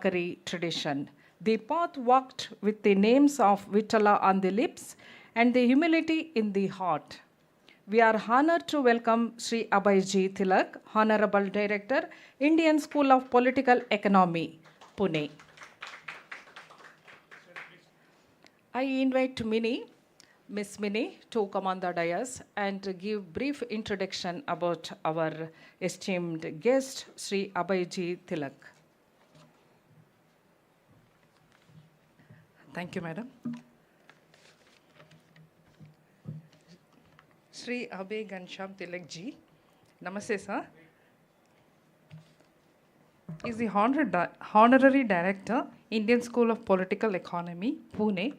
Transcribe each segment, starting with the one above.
Varkari tradition. The path walked with the names of Vittala on the lips and the humility in the heart. We are honored to welcome Sri Abhay Tilak, Honorable Director, Indian School of Political Economy, Pune. I invite Miss Mini, to come on the dais and give brief introduction about our esteemed guest, Sri Abhay Tilak. Thank you, Madam. Sri Abhay Gansham Tilak ji, Namaste, sir. He is the Honorary Director, Indian School of Political Economy, Pune.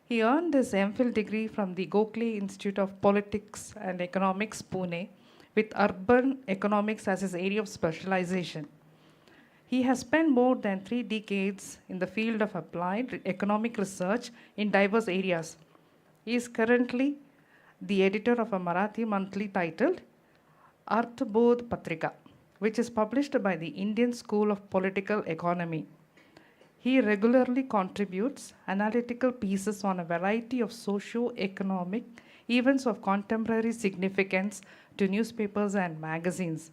He earned his MPhil degree from the Gokhale Institute of Politics and Economics, Pune, with urban economics as his area of specialization. He has spent more than 3 decades in the field of applied economic research in diverse areas. He is currently the editor of a Marathi monthly titled Arthbodh Patrika, which is published by the Indian School of Political Economy. He regularly contributes analytical pieces on a variety of socio-economic events of contemporary significance to newspapers and magazines.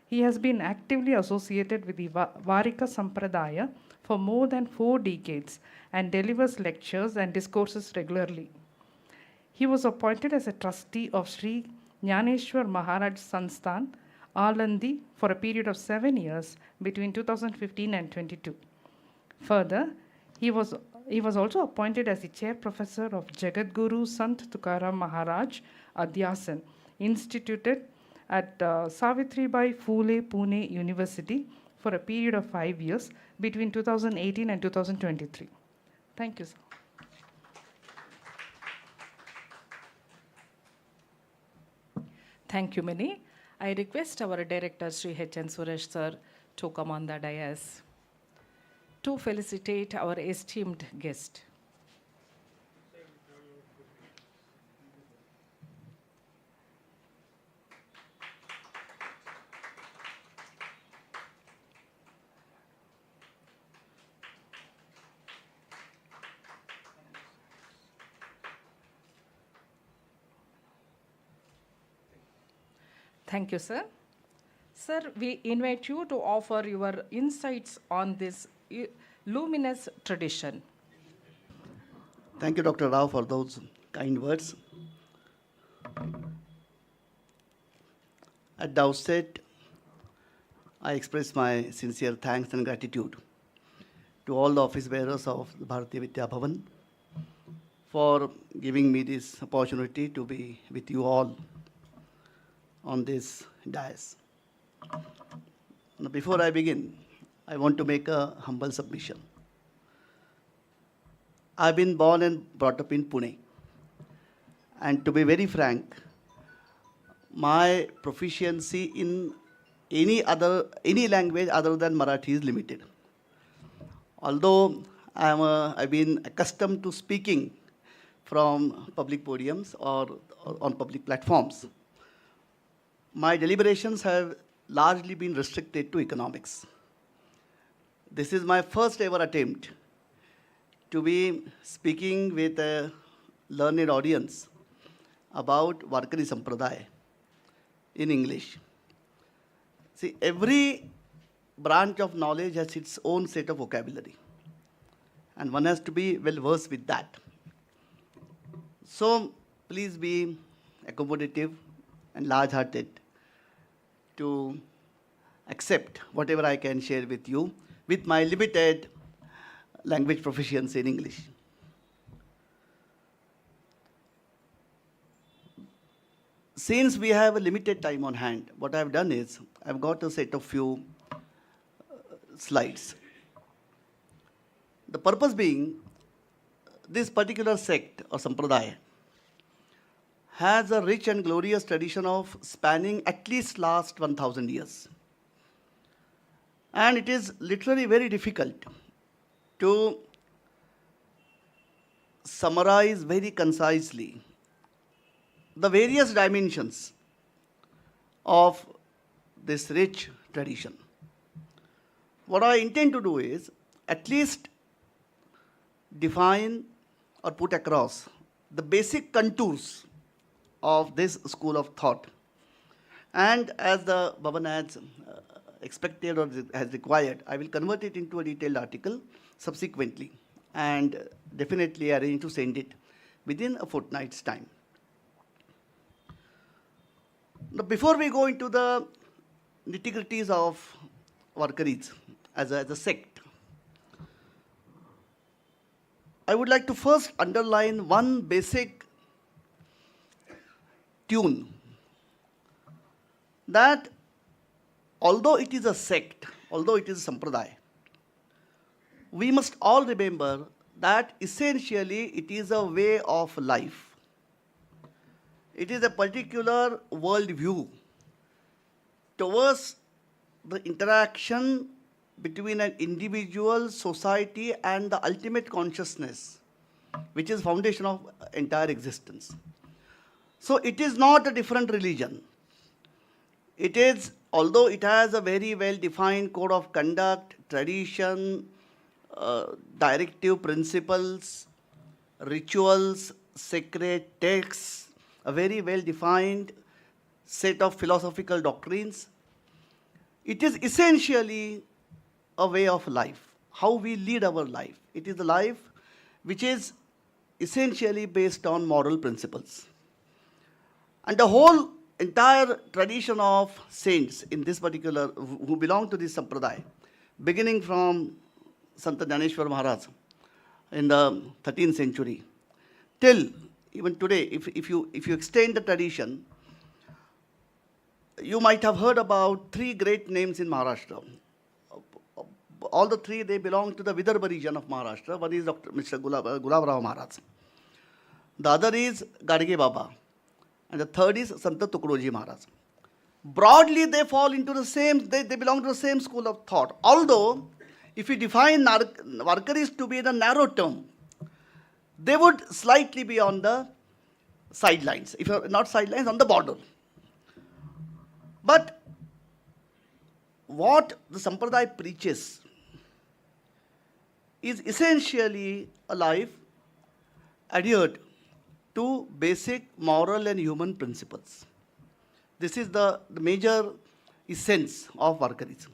He has been actively associated with the Varkari Sampradaya for more than 4 decades and delivers lectures and discourses regularly. He was appointed as a trustee of Sri Jnaneshwar Maharaj Sansthan, Alandi, for a period of 7 years between 2015 and 22. Further, he was also appointed as the chair professor of Jagadguru Sant Tukaram Maharaj Adhyasan, instituted at Savitribai Phule Pune University for a period of 5 years between 2018 and 2023. Thank you, sir. Thank you, Mini. I request our director, Sri H.N. Suresh sir, to come on the dais to felicitate our esteemed guest. Thank you, sir. Sir, we invite you to offer your insights on this luminous tradition. Thank you, Dr. Rao, for those kind words. At the outset, I express my sincere thanks and gratitude to all the office bearers of the Bharatiya Vidya Bhavan for giving me this opportunity to be with you all on this dais. Now, before I begin, I want to make a humble submission. I've been born and brought up in Pune. And to be very frank, my proficiency in any language other than Marathi is limited. Although I've been accustomed to speaking from public podiums or on public platforms, my deliberations have largely been restricted to economics. This is my first ever attempt to be speaking with a learned audience about Varkari Sampradaya in English. See, every branch of knowledge has its own set of vocabulary, and one has to be well versed with that. So please be accommodative and large-hearted to accept whatever I can share with you with my limited language proficiency in English. Since we have a limited time on hand, what I've done is I've got a set of few slides. The purpose being, this particular sect or sampradaya has a rich and glorious tradition of spanning at least last 1,000 years. And it is literally very difficult to summarize very concisely the various dimensions of this rich tradition. what I intend to do is at least define or put across the basic contours of this school of thought. And as the Bhavan has expected or has required, I will convert it into a detailed article subsequently and definitely arrange to send it within a fortnight's time. Now, before we go into the nitty-gritties of Varkaris as a sect, I would like to first underline one basic tune, that although it is a sect, although it is a sampradaya, we must all remember that essentially it is a way of life. It is a particular worldview towards the interaction between an individual, society, and the ultimate consciousness, which is foundation of entire existence. So it is not a different religion. It is, although it has a very well-defined code of conduct, tradition, directive principles, rituals, sacred texts, a very well-defined set of philosophical doctrines, it is essentially a way of life, how we lead our life. It is a life which is essentially based on moral principles. And the whole entire tradition of saints in this particular, who belong to this sampradaya, beginning from Santhavani Maharaj in the 13th century, till even today, if you extend the tradition, you might have heard about three great names in Maharashtra. All the three, they belong to the Vidarbha region of Maharashtra. One is Mr. Gulab Rao Maharaj. The other is Gadge Baba. And the third is Sant Tukroji Maharaj. Broadly, they fall into the same, they belong to the same school of thought. Although, if we define Varkaris to be the narrow term, they would slightly be on the sidelines, if not sidelines, on the border. But what the Sampradaya preaches is essentially a life adhered to basic moral and human principles. This is the major essence of Varkarism.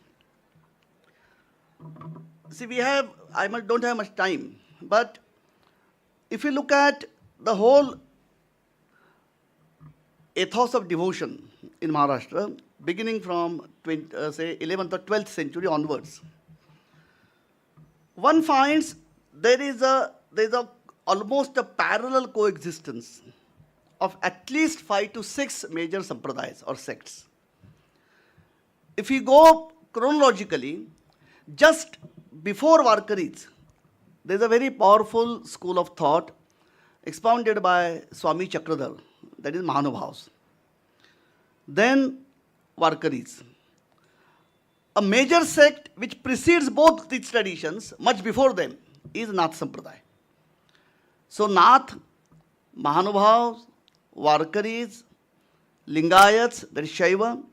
See, don't have much time, but if you look at the whole ethos of devotion in Maharashtra, beginning from say 11th or 12th century onwards, one finds there is almost a parallel coexistence of at least 5 to 6 major sampradayas or sects. If we go chronologically, just before Varkaris, there is a very powerful school of thought expounded by Swami Chakradhar, that is Mahanubhavas. Then Varkaris. A major sect which precedes both these traditions, much before them, is Nath Sampradaya. So Nath, Mahanubhavas, Varkaris, Lingayats, that is Shaiva,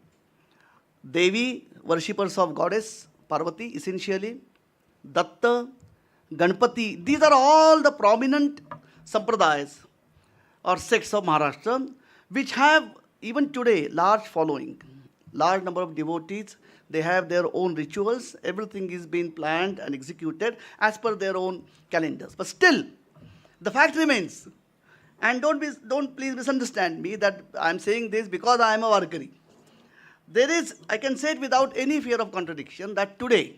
Devi, worshippers of goddess Parvati, essentially, Datta, Ganpati, these are all the prominent sampradayas or sects of Maharashtra, which have even today large following, large number of devotees. They have their own rituals. Everything is being planned and executed as per their own calendars. But still, the fact remains, and don't please misunderstand me that I'm saying this because I am a Varkari. There is, I can say it without any fear of contradiction, that today,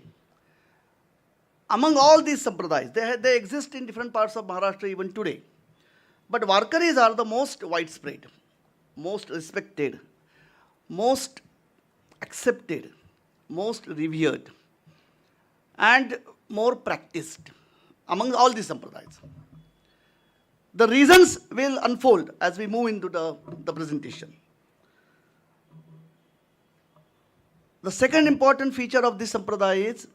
among all these sampradayas, they exist in different parts of Maharashtra even today. But Varkaris are the most widespread, most respected, most accepted, most revered, and more practiced among all these sampradayas. The reasons will unfold as we move into the presentation. The second important feature of this sampradaya is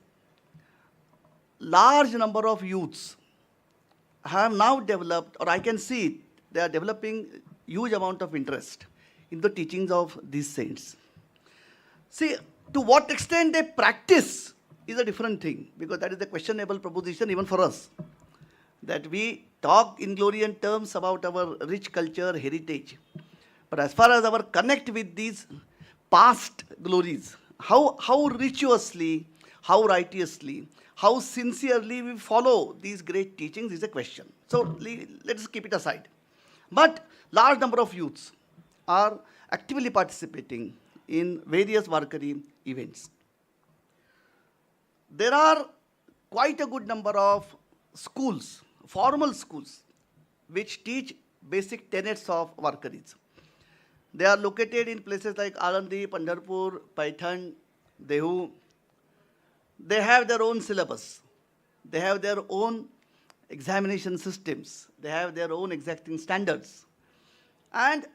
large number of youths have now developed, or I can see it, they are developing huge amount of interest in the teachings of these saints. See, to what extent they practice is a different thing, because that is a questionable proposition even for us. That we talk in glorious terms about our rich culture, heritage. But as far as our connect with these past glories, how rituously, how righteously, how sincerely we follow these great teachings is a question. So let's keep it aside. But large number of youths are actively participating in various Varkari events. There are quite a good number of schools, formal schools, which teach basic tenets of Varkaris. They are located in places like Alandi, Pandharpur, Paithan, Dehu. They have their own syllabus. They have their own examination systems. They have their own exacting standards. And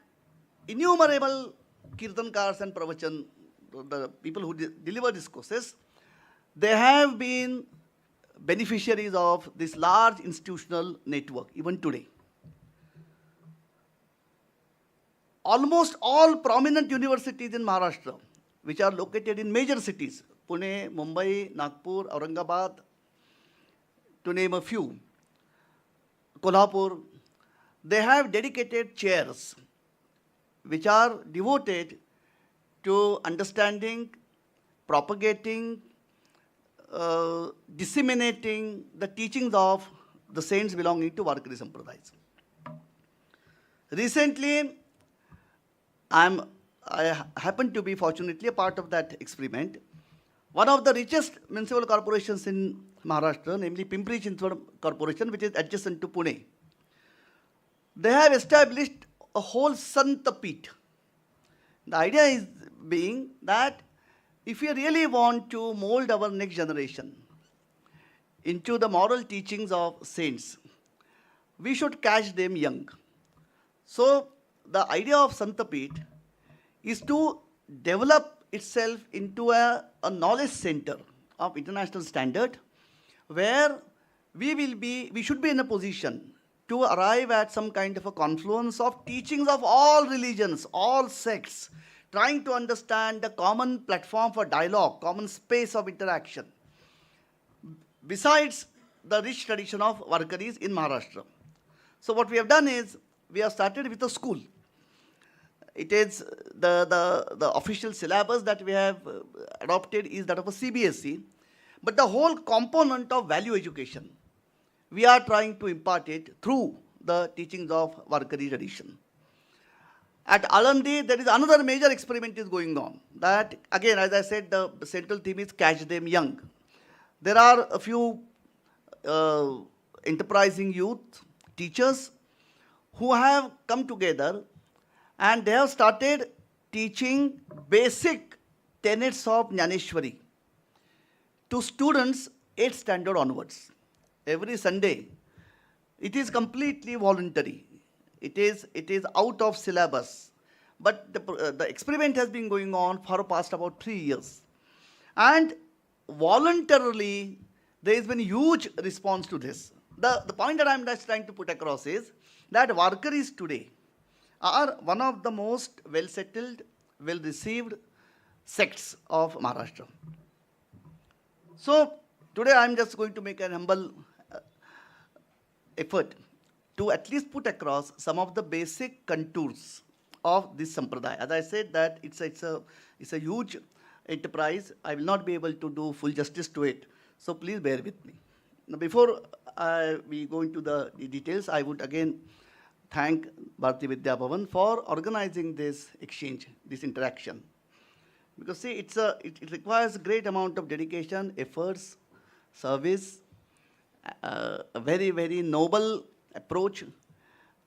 innumerable kirtankars and pravachan, the people who deliver these courses, they have been beneficiaries of this large institutional network even today. Almost all prominent universities in Maharashtra, which are located in major cities, Pune, Mumbai, Nagpur, Aurangabad, to name a few, Kolhapur, they have dedicated chairs which are devoted to understanding, propagating, disseminating the teachings of the saints belonging to Varkari Sampradayas. Recently, I happen to be fortunately a part of that experiment. One of the richest municipal corporations in Maharashtra, namely Pimpri-Chinchwad Corporation, which is adjacent to Pune, they have established a whole Santapit. The idea is being that if we really want to mold our next generation into the moral teachings of saints, we should catch them young. So the idea of Santapit is to develop itself into a knowledge center of international standard, where we should be in a position to arrive at some kind of a confluence of teachings of all religions, all sects, trying to understand a common platform for dialogue, common space of interaction, besides the rich tradition of Varkaris in Maharashtra. So what we have done is, we have started with a school. It is the official syllabus that we have adopted is that of a CBSE, but the whole component of value education, we are trying to impart it through the teachings of Varkari tradition. At Alandi, there is another major experiment is going on. That, again, as I said, the central theme is catch them young. There are a few enterprising youth, teachers, who have come together and they have started teaching basic tenets of Jnaneshwari to students 8th standard onwards. Every Sunday, it is completely voluntary. It is out of syllabus. But the experiment has been going on for past about 3 years. And voluntarily, there has been huge response to this. The point that I am just trying to put across is that Varkaris today are one of the most well-settled, well-received sects of Maharashtra. So today I am just going to make an humble effort to at least put across some of the basic contours of this sampradaya. As I said, that it's a huge enterprise. I will not be able to do full justice to it. So please bear with me. Now, before we go into the details, I would again thank Bharati Vidya Bhavan for organizing this exchange, this interaction. Because see, it requires a great amount of dedication, efforts, service, a very, very noble approach,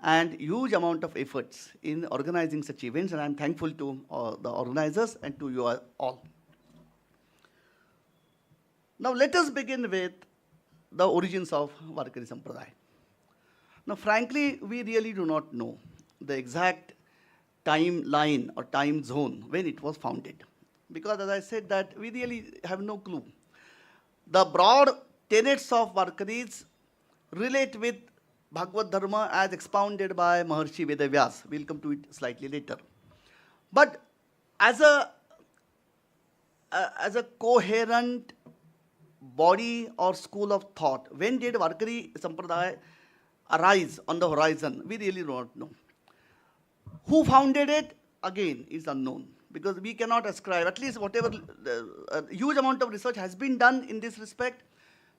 and huge amount of efforts in organizing such events. And I'm thankful to the organizers and to you all. Now let us begin with the origins of Varkari Sampradaya. Now frankly, we really do not know the exact timeline or time zone when it was founded. Because as I said, that we really have no clue. The broad tenets of Varkaris relate with Bhagavad Dharma as expounded by Maharshi Vedavyas. We'll come to it slightly later. But as a coherent body or school of thought. When did Varkari Sampradaya arise on the horizon? We really do not know. Who founded it? Again, is unknown, because we cannot ascribe, at least whatever, a huge amount of research has been done in this respect.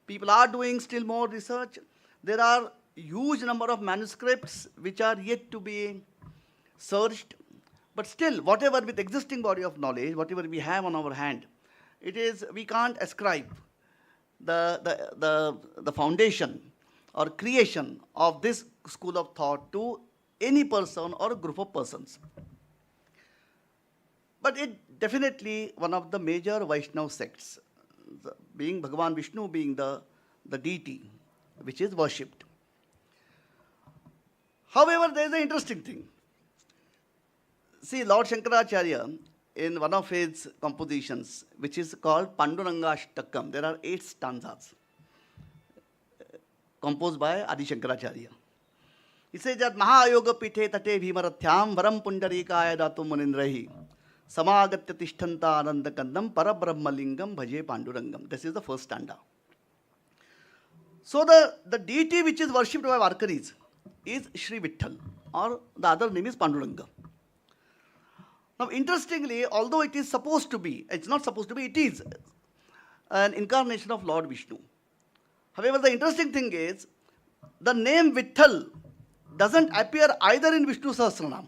People are doing still more research. There are huge number of manuscripts which are yet to be searched. But still, whatever with existing body of knowledge, whatever we have on our hand, it is, we can't ascribe the foundation or creation of this school of thought to any person or a group of persons. But it definitely one of the major Vaishnava sects, being Bhagavan Vishnu being the deity which is worshipped. However, there is an interesting thing. See, Lord Shankaracharya, in one of his compositions, which is called Pandurangashtakam, there are 8 stanzas composed by Adi Shankaracharya. He says that Mahayoga Pithe Tate Bhimaratyam Varam Pundarikaya Datu Munindrahi Samagatya Tishtanta Anandakandam Parabrahmalingam Bhaje Pandurangam. This is the first stanza. So the deity which is worshipped by Varkaris is Shri Vitthal, or the other name is Panduranga. Now, interestingly, although it is supposed to be, it's not supposed to be, it is an incarnation of Lord Vishnu. However, the interesting thing is, the name Vitthal doesn't appear either in Vishnu Sahasranam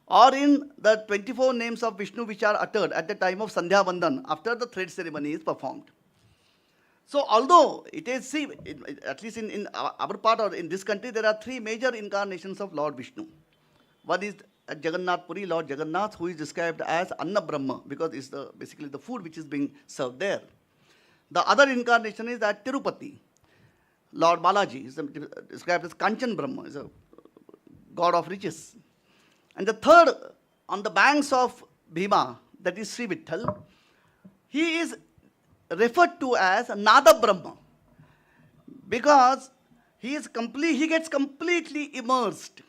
or in the 24 names of Vishnu which are uttered at the time of Sandhya Vandan, after the thread ceremony is performed. So, although it is, see, at least in our part or in this country, there are 3 major incarnations of Lord Vishnu. One is at Jagannath Puri, Lord Jagannath, who is described as Anna Brahma, because it's basically the food which is being served there. The other incarnation is at Tirupati. Lord Balaji is described as Kanchan Brahma, is a god of riches. And the third, on the banks of Bhima, that is Sri Vitthal, he is referred to as Nada Brahma, because he gets completely immersed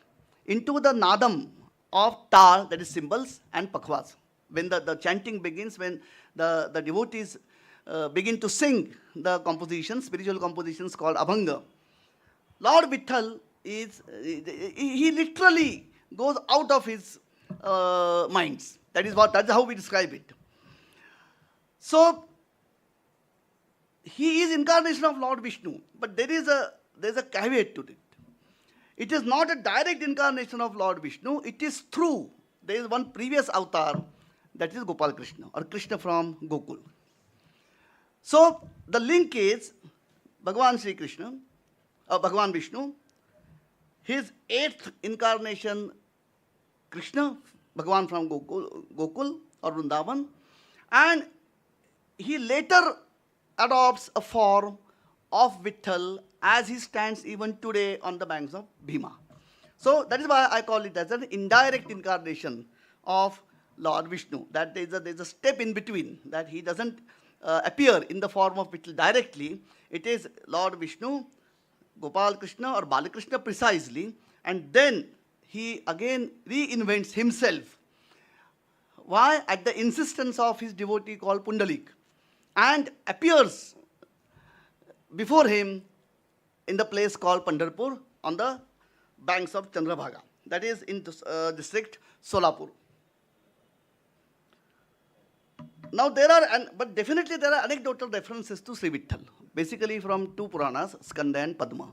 into the nadam of tal, that is cymbals, and pakhwas. When the chanting begins, when the devotees begin to sing the compositions, spiritual compositions called abhanga, Lord Vitthal he literally goes out of his minds. That's how we describe it. So, he is incarnation of Lord Vishnu, but there is a caveat to it. It is not a direct incarnation of Lord Vishnu, it is through, there is one previous avatar, that is Gopal Krishna, or Krishna from Gokul. So, the link is Bhagavan Sri Krishna, Bhagavan Vishnu, his 8th incarnation, Krishna, Bhagavan from Gokul or Vrindavan, and he later adopts a form of Vitthal as he stands even today on the banks of Bhima. So that is why I call it as an indirect incarnation of Lord Vishnu, that there is a step in between, that he doesn't appear in the form of Vitthal directly. It is Lord Vishnu, Gopal Krishna or Balakrishna precisely, and then he again reinvents himself. Why? At the insistence of his devotee called Pundalik, and appears before him in the place called Pandharpur on the banks of Chandrabhaga, that is in district Solapur. Now but definitely there are anecdotal references to Sri Vitthal, basically from 2 Puranas, Skanda and Padma.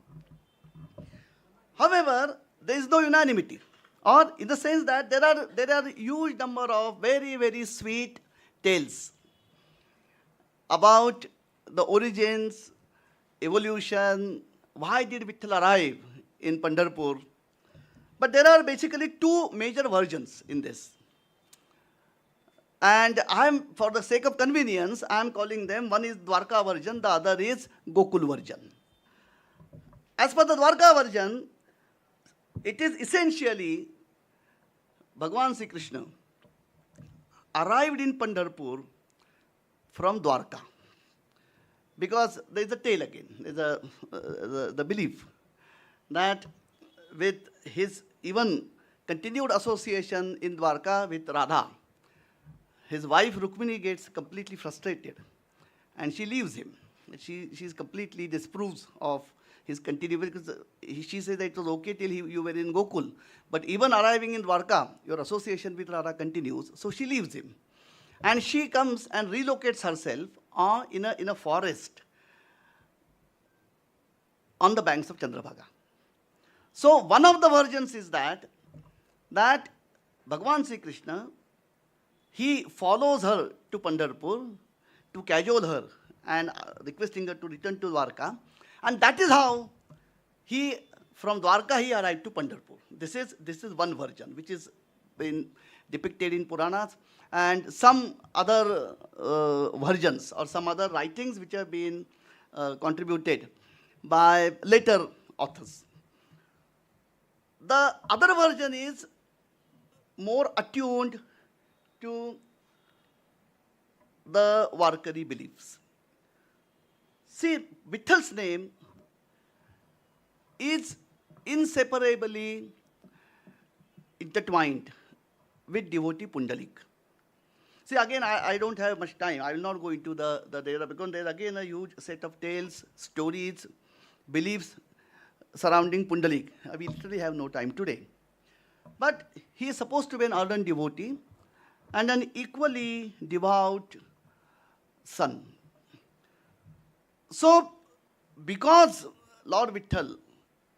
However, there is no unanimity, or in the sense that there are huge number of very, very sweet tales about the origins, evolution, why did Vitthal arrive in Pandharpur. But there are basically 2 major versions in this. And for the sake of convenience, I am calling them, one is Dwarka version, the other is Gokul version. As for the Dwarka version, it is essentially Bhagavan Sri Krishna arrived in Pandharpur from Dwarka. Because there is a tale again, there is the belief that with his even continued association in Dwarka with Radha, his wife Rukmini gets completely frustrated and she leaves him. She's completely disapproves of his continuity because she says that it was okay till you were in Gokul. But even arriving in Dwarka, your association with Radha continues. So she leaves him. And she comes and relocates herself in a forest on the banks of Chandrabhaga. So one of the versions is that Bhagavan Sri Krishna, he follows her to Pandharpur to cajole her and requesting her to return to Dwarka. And that is how from Dwarka he arrived to Pandharpur. This is one version which is been depicted in Puranas, and some other versions or some other writings which have been contributed by later authors. The other version is more attuned to the Varkari beliefs. See, Vithal's name is inseparably intertwined with devotee Pundalik. See, again, I don't have much time. I will not go into the data because there is again a huge set of tales, stories, beliefs surrounding Pundalik. We literally have no time today. But he is supposed to be an ardent devotee and an equally devout son. So, because Lord Vitthal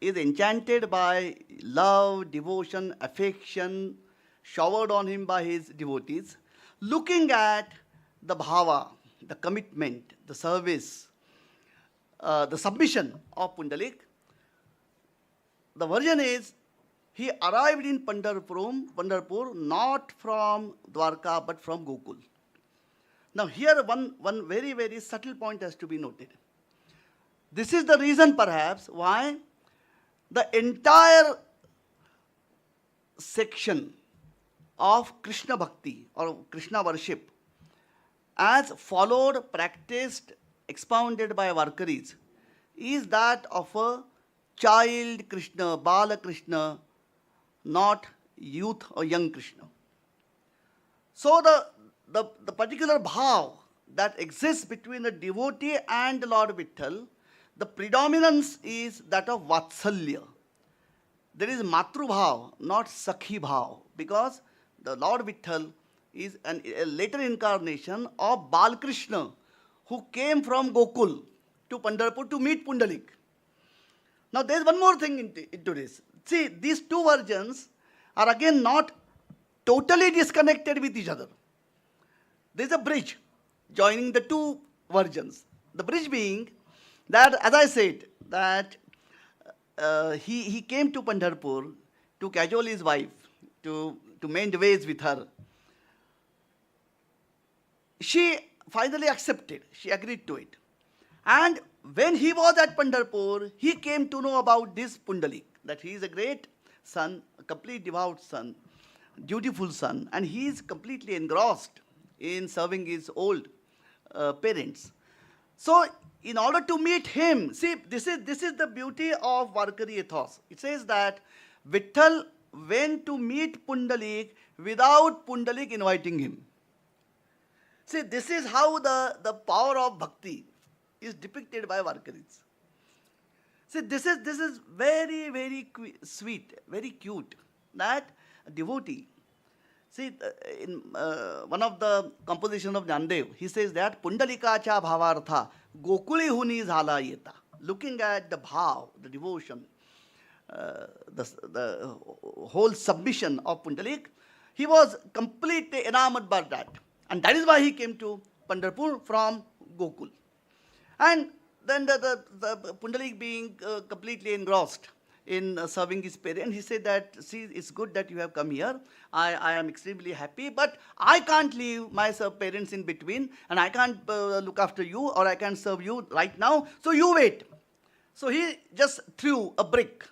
is enchanted by love, devotion, affection showered on him by his devotees, looking at the bhava, the commitment, the service, the submission of Pundalik, the version is he arrived in Pandharpur not from Dwarka but from Gokul. Now here one very, very subtle point has to be noted. This is the reason perhaps why the entire section of Krishna Bhakti or Krishna worship as followed, practiced, expounded by Varkaris is that of a child Krishna, Bala Krishna, not youth or young Krishna. So the particular bhav that exists between the devotee and Lord Vitthal, the predominance is that of Vatsalya. There is Matru bhav, not Sakhi bhav, because the Lord Vitthal is a later incarnation of Bal Krishna who came from Gokul to Pandharpur to meet Pundalik. Now there is one more thing into this. See, these two versions are again not totally disconnected with each other. There is a bridge joining the two versions. The bridge being that, as I said, that he came to Pandharpur to cajole his wife, to mend ways with her. She finally accepted. She agreed to it. And when he was at Pandharpur, he came to know about this Pundalik, that he is a great son, a complete devout son, dutiful son, and he is completely engrossed in serving his old parents. So, in order to meet him, see, this is the beauty of Varkari ethos. It says that Vitthal went to meet Pundalik without Pundalik inviting him. See, this is how the power of bhakti is depicted by Varkaris. See, this is very, very sweet, very cute, that a devotee. See, in one of the compositions of Jnandev, he says that Pundalika cha bhavartha gokuli huni zhala yeta. Looking at the bhav, the devotion, the whole submission of Pundalik, he was completely enamored by that. And that is why he came to Pandharpur from Gokul. And then the Pundalik being completely engrossed in serving his parents, he said that, see, it's good that you have come here. I am extremely happy, but I can't leave my parents in between, and I can't look after you, or I can't serve you right now, so you wait. So he just threw a brick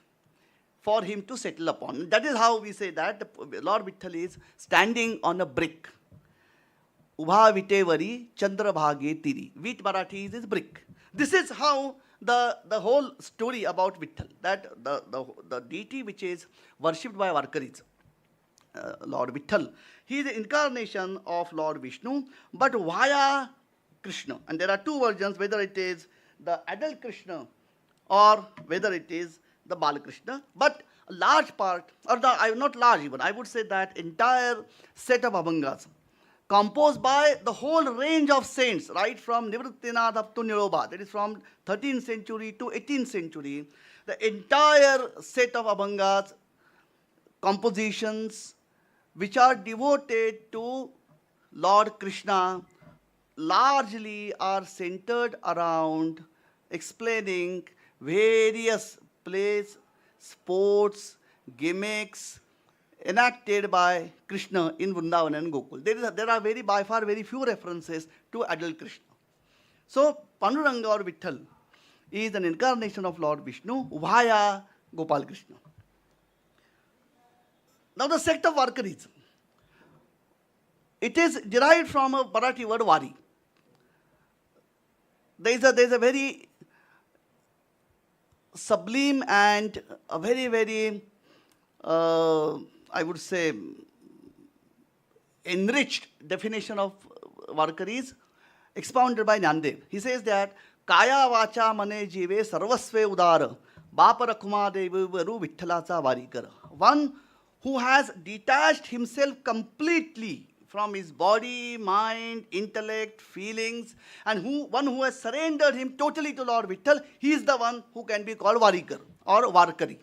for him to settle upon. That is how we say that the Lord Vitthal is standing on a brick. Ubha vitevari chandra bhage tiri. Vit Marathi is brick. This is how the whole story about Vitthal, that the deity which is worshipped by Varkaris, Lord Vitthal, he is the incarnation of Lord Vishnu, but via Krishna. And there are two versions, whether it is the adult Krishna or whether it is the Balakrishna. But a large part, or not large even, I would say that entire set of Abhangas composed by the whole range of saints, right from Nivrittinath up to Niroba, that is from 13th century to 18th century, the entire set of Abhangas, compositions which are devoted to Lord Krishna, largely are centered around explaining various plays, sports, gimmicks enacted by Krishna in Vrindavan and Gokul. There are by far very few references to adult Krishna. So Panduranga or Vitthal is an incarnation of Lord Vishnu via Gopal Krishna. Now the sect of Varkaris, it is derived from a Marathi word Vari. There is a very sublime and a very, very, I would say, enriched definition of Varkaris expounded by Nyandev. He says that Kaya Vacha Mane Jive Sarvasve Udara Bapa Rakhuma Devaru Vitthalacha Varikara. One who has detached himself completely from his body, mind, intellect, feelings, and one who has surrendered him totally to Lord Vitthal, he is the one who can be called Varikar or Varkari.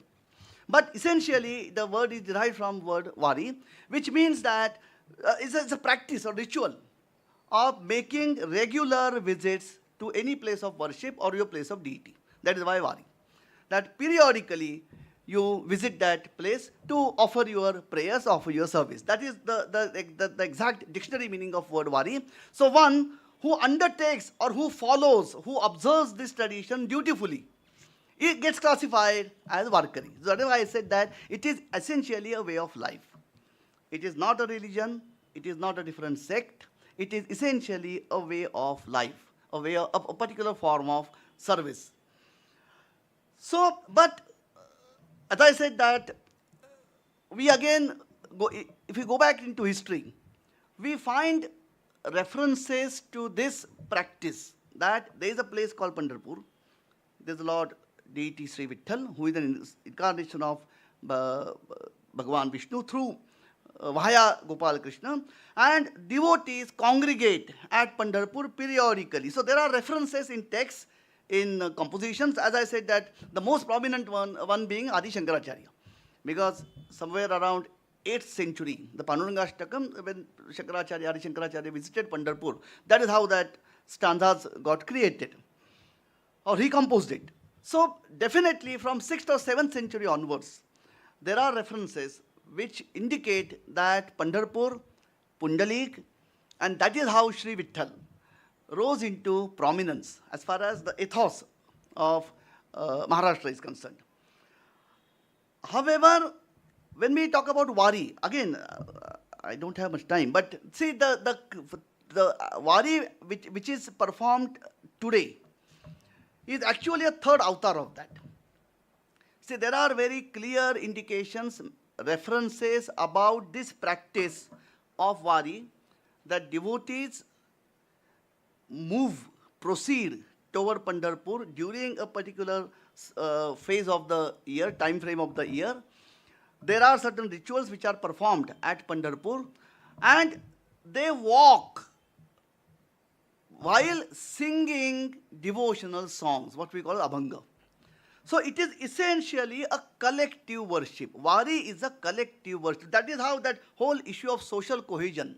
But essentially, the word is derived from word Vari, which means that it's a practice or ritual of making regular visits to any place of worship or your place of deity. That is why Vari. That periodically you visit that place to offer your prayers, offer your service. That is the exact dictionary meaning of word Vari. So one who undertakes or who follows, who observes this tradition dutifully, it gets classified as Varkari. So that is why I said that it is essentially a way of life. It is not a religion, it is not a different sect, it is essentially a way of life, a particular form of service. So, but as I said that, we again, if we go back into history, we find references to this practice, that there is a place called Pandharpur. There is the Lord deity Sri Vitthal, who is an incarnation of Bhagavan Vishnu through via Gopal Krishna, and devotees congregate at Pandharpur periodically. So there are references in texts, in compositions, as I said that the most prominent one being Adi Shankaracharya, because somewhere around 8th century, the Pandurangashtakam, when Adi Shankaracharya visited Pandharpur, that is how that stanzas got created, or he composed it. So definitely from 6th or 7th century onwards, there are references which indicate that Pandharpur, Pundalik, and that is how Sri Vitthal rose into prominence as far as the ethos of Maharashtra is concerned. However, when we talk about Vari, again, I don't have much time, but see the Vari which is performed today is actually a third avatar of that. See, there are very clear indications, references about this practice of Vari, that devotees proceed toward Pandharpur during a particular phase of the year, time frame of the year. There are certain rituals which are performed at Pandharpur, and they walk while singing devotional songs, what we call Abhanga. So it is essentially a collective worship. Vari is a collective worship. That is how that whole issue of social cohesion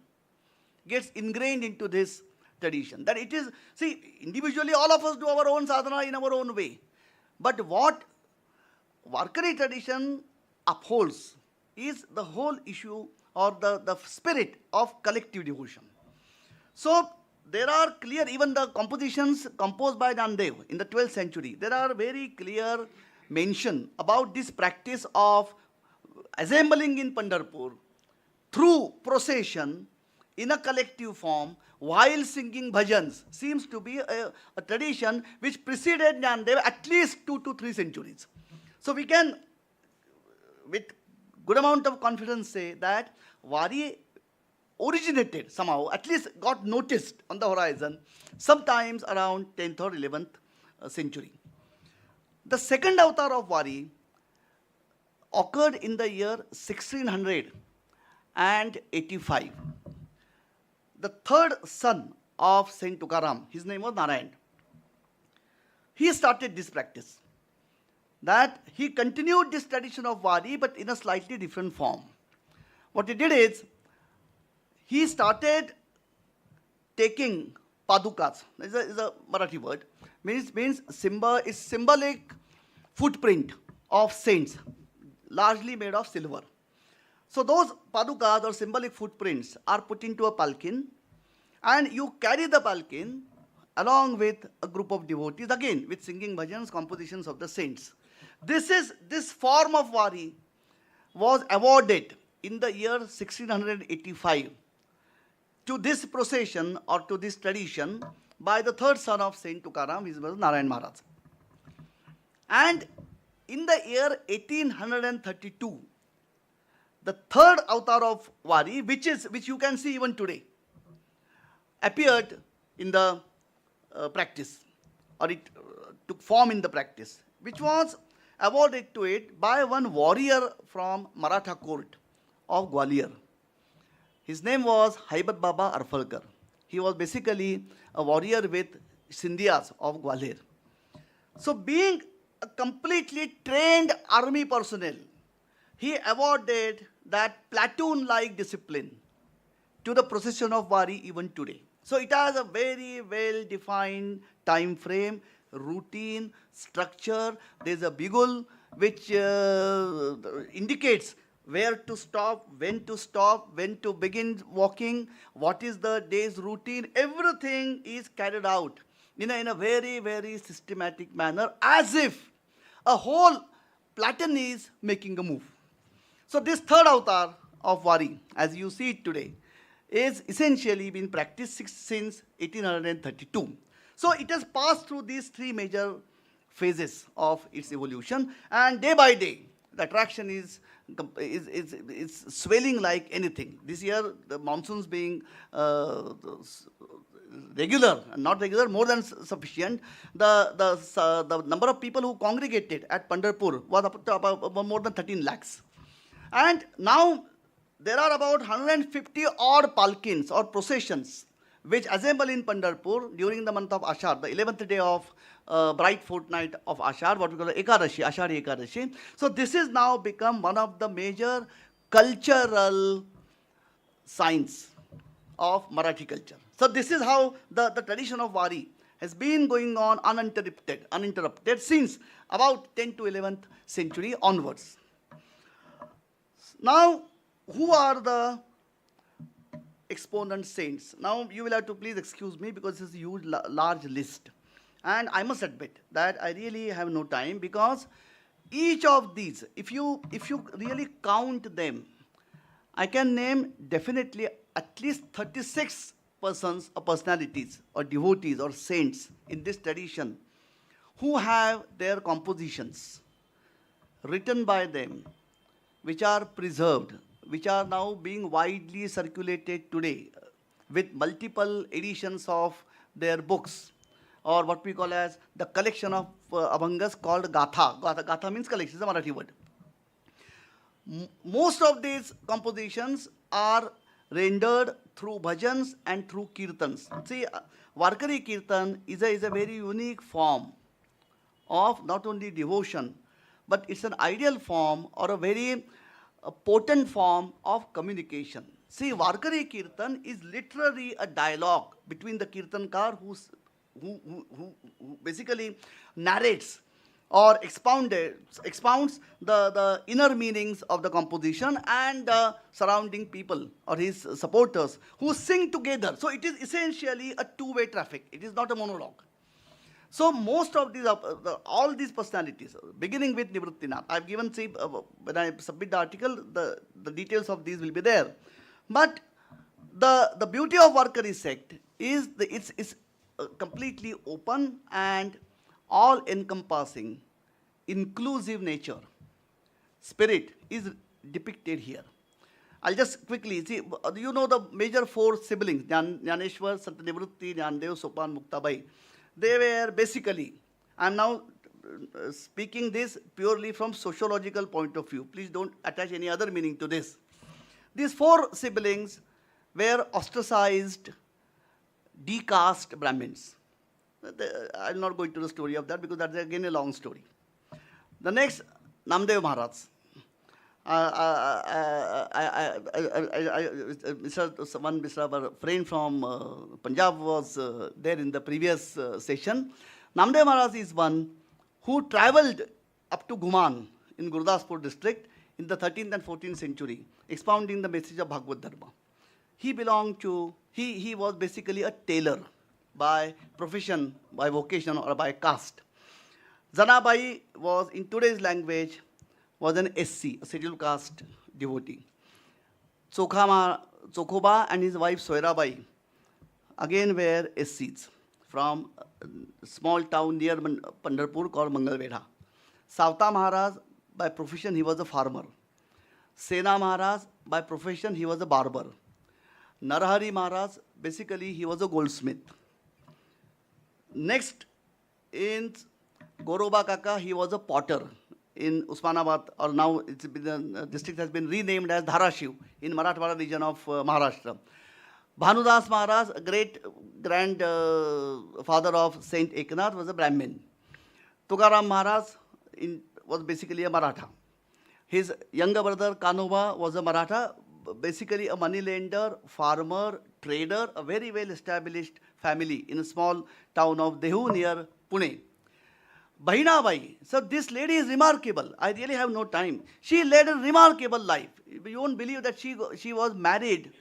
gets ingrained into this tradition. That it is, see, individually all of us do our own sadhana in our own way. But what Varkari tradition upholds is the whole issue or the spirit of collective devotion. So there are clear, even the compositions composed by Nyandev in the 12th century, there are very clear mention about this practice of assembling in Pandharpur through procession in a collective form while singing bhajans. Seems to be a tradition which preceded Nyandev at least 2 to 3 centuries. So we can, with good amount of confidence, say that Vari originated somehow, at least got noticed on the horizon, sometimes around 10th or 11th century. The second avatar of Wari occurred in the year 1685. The third son of Saint Tukaram, his name was Narayan. He started this practice. That he continued this tradition of Wari, but in a slightly different form. What he did is, he started taking padukas, is a Marathi word, means symbolic footprint of saints, largely made of silver. So those padukas or symbolic footprints are put into a palkin, and you carry the palkin along with a group of devotees, again with singing bhajans, compositions of the saints. This form of Wari was awarded in the year 1685 to this procession or to this tradition by the third son of Saint Tukaram, his was Narayan Maharaj. And in the year 1832, the third avatar of Wari, which you can see even today, appeared in the practice, or it took form in the practice, which was awarded to it by one warrior from Maratha court of Gwalior. His name was Haibat Baba Arfalkar. He was basically a warrior with Sindhiyas of Gwalior. So being a completely trained army personnel, he awarded that platoon-like discipline to the procession of Wari even today. So it has a very well-defined time frame, routine, structure. There's a bugle which indicates where to stop, when to begin walking, what is the day's routine. Everything is carried out in a very, very systematic manner, as if a whole platoon is making a move. So this third avatar of Wari, as you see it today, is essentially been practiced since 1832. So it has passed through these three major phases of its evolution, and day by day, the attraction is swelling like anything. This year, the monsoons being regular, not regular, more than sufficient. The number of people who congregated at Pandharpur was up to about more than 13 lakhs. And now there are about 150 odd palkins or processions which assemble in Pandharpur during the month of Ashar, the 11th day of bright fortnight of Ashar, what we call Ekadashi, Ashari Ekadashi. So this is now become one of the major cultural signs of Marathi culture. So this is how the tradition of Wari has been going on uninterrupted since about 10th to 11th century onwards. Now, who are the exponent saints? Now, you will have to please excuse me because this is a huge, large list. And I must admit that I really have no time, because each of these, if you really count them, I can name definitely at least 36 persons or personalities or devotees or saints in this tradition who have their compositions written by them, which are preserved, which are now being widely circulated today with multiple editions of their books, or what we call as the collection of abhangas called Gatha. Gatha means collection, is a Marathi word. Most of these compositions are rendered through bhajans and through kirtans. See, Varkari kirtan is a very unique form of not only devotion, but it's an ideal form or a very potent form of communication. See, Varkari kirtan is literally a dialogue between the kirtankar who basically narrates or expounds the inner meanings of the composition, and the surrounding people or his supporters who sing together. So it is essentially a two-way traffic. It is not a monologue. So most of these, all these personalities, beginning with Nivrittinath, I've given, see, when I submit the article, the details of these will be there. But the beauty of Varkari sect is it's completely open and all-encompassing, inclusive nature. Spirit is depicted here. I'll just quickly see, you know the major four siblings, Jnaneshwar, Santanivrtti, Jnandev, Sopan, Muktabai. They were basically, I'm now speaking this purely from sociological point of view. Please don't attach any other meaning to this. These four siblings were ostracized, decaste Brahmins. I'll not go into the story of that because that's again a long story. The next, Namdev Maharaj. Mr. friend from Punjab was there in the previous session. Namdev Maharaj is one who traveled up to Guman in Gurdaspur district in the 13th and 14th century, expounding the message of Bhagavad Dharma. He belonged to, he was basically a tailor by profession, by vocation, or by caste. Zanabai was, in today's language, was an SC, a scheduled caste devotee. Chokhoba and his wife Soirabai again were SCs from a small town near Pandharpur called Mangalvedha. Savta Maharaj, by profession, he was a farmer. Sena Maharaj, by profession, he was a barber. Narahari Maharaj, basically, he was a goldsmith. Next, in Goroba Kaka, he was a potter in Usmanabad, or now it's been, the district has been renamed as Dharashiv in Marathwada region of Maharashtra. Bhanudas Maharaj, a great grandfather of Saint Eknath, was a Brahmin. Tukaram Maharaj was basically a Maratha. His younger brother Kanoba was a Maratha, basically a moneylender, farmer, trader, a very well established family in a small town of Dehu near Pune. Bahinabai, so this lady is remarkable. I really have no time. She led a remarkable life. You won't believe that she was married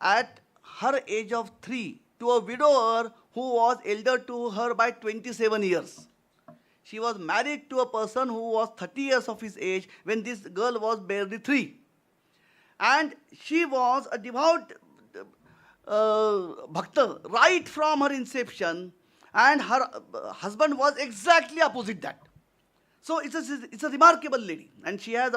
at her age of 3 to a widower who was elder to her by 27 years. She was married to a person who was 30 years of his age when this girl was barely 3. And she was a devout bhakta right from her inception, and her husband was exactly opposite that. So it's a remarkable lady, and she has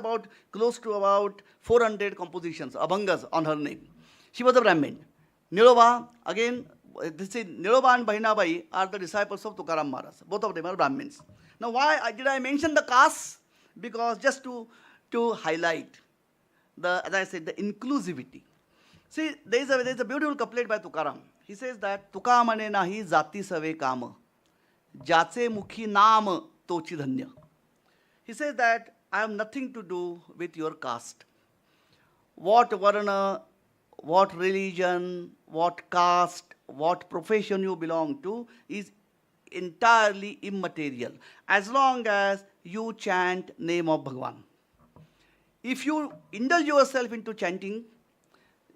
close to about 400 compositions, abhangas on her name. She was a Brahmin. Niloba, again, Niloba and Bahinabai are the disciples of Tukaram Maharaj. Both of them are Brahmins. Now, why did I mention the caste? Because just to highlight as I said, the inclusivity. See, there is a beautiful couplet by Tukaram. He says that Tuka mane nahi jati save kama, jache mukhi naam tochi dhanya. He says that I have nothing to do with your caste. What varna, what religion, what caste, what profession you belong to is entirely immaterial as long as you chant name of Bhagwan. If you indulge yourself into chanting,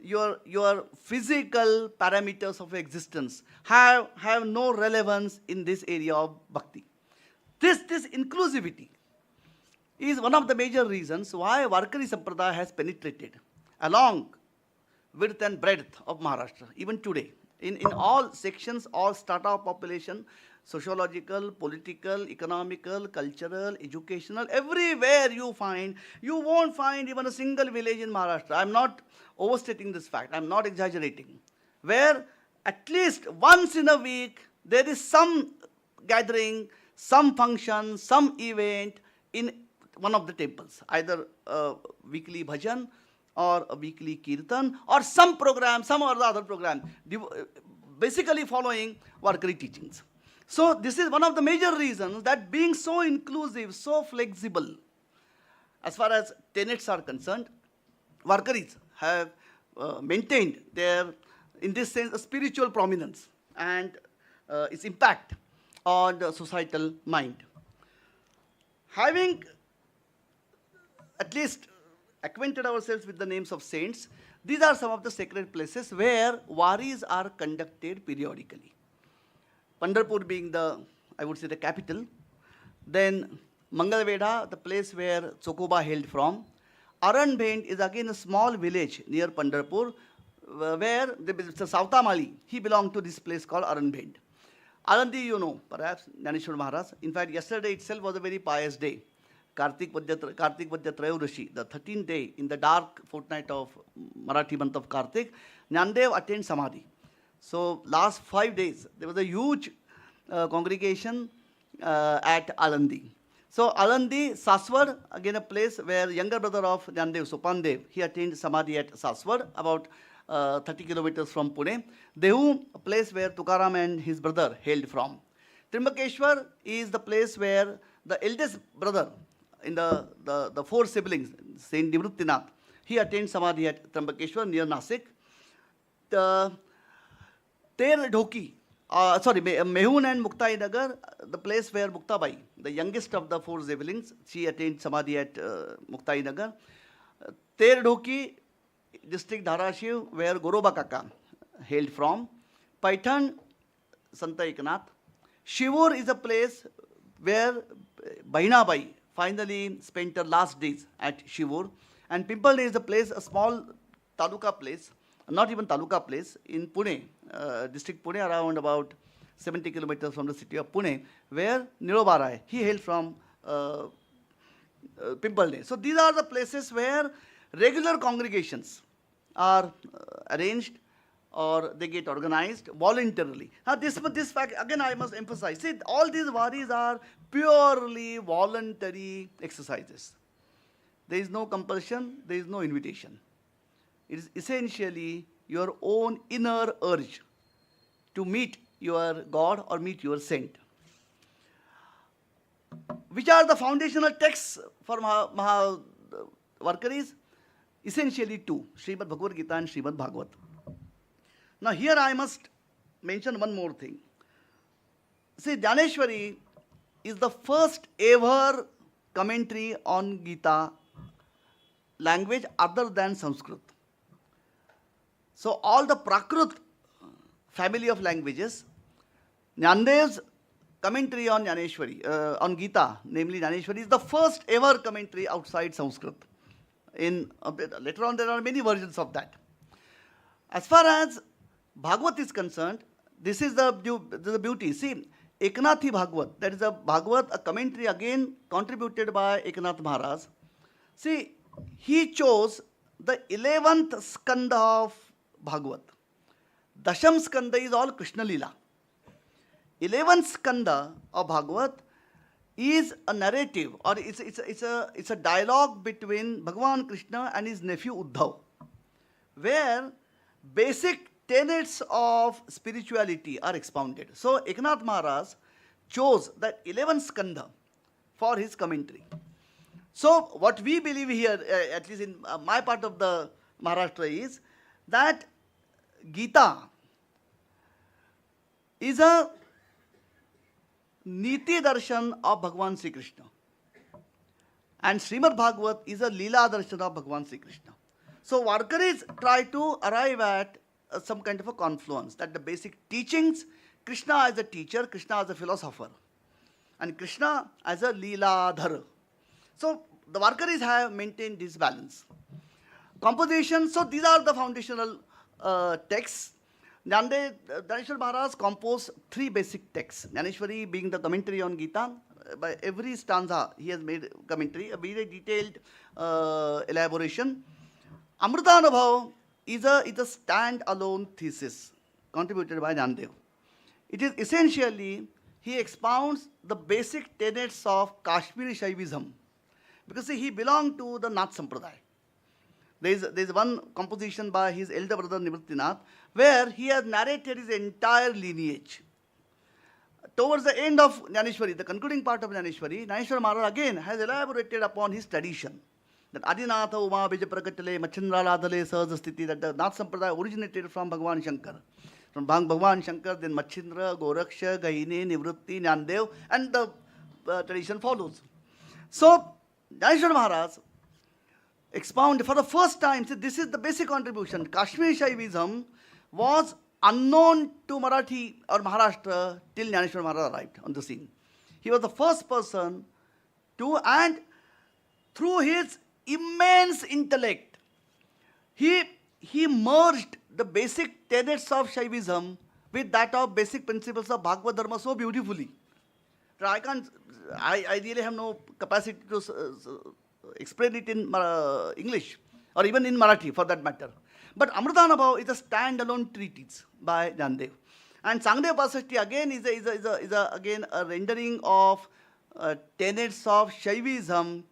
your physical parameters of existence have no relevance in this area of bhakti. This inclusivity is one of the major reasons why Varkari Sampradaya has penetrated along width and breadth of Maharashtra, even today. In all sections, all strata of population, sociological, political, economical, cultural, educational, everywhere you won't find even a single village in Maharashtra. I'm not overstating this fact. I'm not exaggerating. Where at least once in a week, there is some gathering, some function, some event in one of the temples, either a weekly bhajan or a weekly kirtan or some program, some or the other program, basically following Varkari teachings. So this is one of the major reasons that being so inclusive, so flexible, as far as tenets are concerned, Varkaris have maintained their, in this sense, a spiritual prominence and its impact on the societal mind. Having at least acquainted ourselves with the names of saints, these are some of the sacred places where waris are conducted periodically. Pandharpur being the, I would say, the capital. Then Mangalvedha, the place where Chokoba hailed from. Aranbend is again a small village near Pandharpur where the Sautamali, he belonged to this place called Aranbend. Alandi, you know, perhaps, Jnaneshwar Maharaj. In fact, yesterday itself was a very pious day. Kartik Vadya Trayodashi, the 13th day in the dark fortnight of Marathi month of Kartik, Nyandev attained Samadhi. So last 5 days, there was a huge congregation at Alandi. So Alandi, Saswad, again a place where younger brother of Nyandev, Sopandev, he attained Samadhi at Saswad, about 30 kilometers from Pune. Dehu, a place where Tukaram and his brother hailed from. Trimbakeshwar is the place where the eldest brother in the four siblings, Saint Nivruttinath, he attained Samadhi at Trimbakeshwar near Nasik. The Ter Dhoki, Mehun and Muktai Nagar, the place where Muktabai, the youngest of the four siblings, she attained Samadhi at Muktai Nagar. Ter Dhoki, district Dharashiv, where Goroba Kaka hailed from. Paitan, Santa Eknath. Shivur is a place where Bahinabai finally spent her last days at Shivur. And Pimpalne is a place, a small taluka place, not even taluka place, in Pune, district Pune, around about 70 kilometers from the city of Pune, where Nirobarai, he hailed from Pimpalne. So these are the places where regular congregations are arranged or they get organized voluntarily. Now this fact, again I must emphasize, see, all these varis are purely voluntary exercises. There is no compulsion, there is no invitation. It is essentially your own inner urge to meet your God or meet your saint. Which are the foundational texts for Varkaris? Essentially two, Srimad Bhagavad Gita and Srimad Bhagavad. Now here I must mention one more thing. See, Dhaneshwari is the first ever commentary on Gita language other than Sanskrit. So all the Prakrit family of languages, Nyandev's commentary on Dhaneshwari, on Gita, namely Dhaneshwari, is the first ever commentary outside Sanskrit. Later on there are many versions of that. As far as Bhagavad is concerned, this is the beauty. See, Eknathi Bhagavad, that is a Bhagavad, a commentary again contributed by Eknath Maharaj. See, he chose the 11th skanda of Bhagavad. Dasham skanda is all Krishna Leela. 11th skanda of Bhagavad is a narrative, or it's a dialogue between Bhagavan Krishna and his nephew Uddhav, where basic tenets of spirituality are expounded. So Eknath Maharaj chose that 11th skanda for his commentary. So what we believe here, at least in my part of the Maharashtra, is that Gita is a Niti Darshan of Bhagavan Sri Krishna. And Srimad Bhagavat is a Leela Darshan of Bhagavan Sri Krishna. So Varkaris try to arrive at some kind of a confluence, that the basic teachings, Krishna as a teacher, Krishna as a philosopher, and Krishna as a Leeladhar. So the Varkaris have maintained this balance. Composition, so these are the foundational texts. Dhaneshwar Maharaj composed 3 basic texts. Dhaneshwari being the commentary on Gita. By every stanza he has made commentary, a very detailed elaboration. Amritanubhav is a stand-alone thesis contributed by Nyandev. It is essentially, he expounds the basic tenets of Kashmiri Shaivism, because see, he belonged to the Nath Sampradaya. There is one composition by his elder brother Nivruttinath, where he has narrated his entire lineage. Towards the end of Dhaneshwari, the concluding part of Dhaneshwari, Dhaneshwar Maharaj again has elaborated upon his tradition. That Adinatha Uma Bija Prakatale Machindra Ladale Sahaja Sthiti, that the Nath Sampradaya originated from Bhagavan Shankar. From Bhagavan Shankar, then Machindra, Goraksha, Gahini, Nivrutti, Nyandev, and the tradition follows. So, Dhaneshwar Maharaj expounded for the first time, see, this is the basic contribution. Kashmiri Shaivism was unknown to Marathi or Maharashtra till Dhaneshwar Maharaj arrived on the scene. He was the first person to, and through his immense intellect, he merged the basic tenets of Shaivism with that of basic principles of Bhagavad Dharma so beautifully I can't, I really have no capacity to explain it in English or even in Marathi for that matter. But Amritanabhav is a standalone treatise by Jnandev. And Sangdev Pasashti again is again a rendering of tenets of Shaivism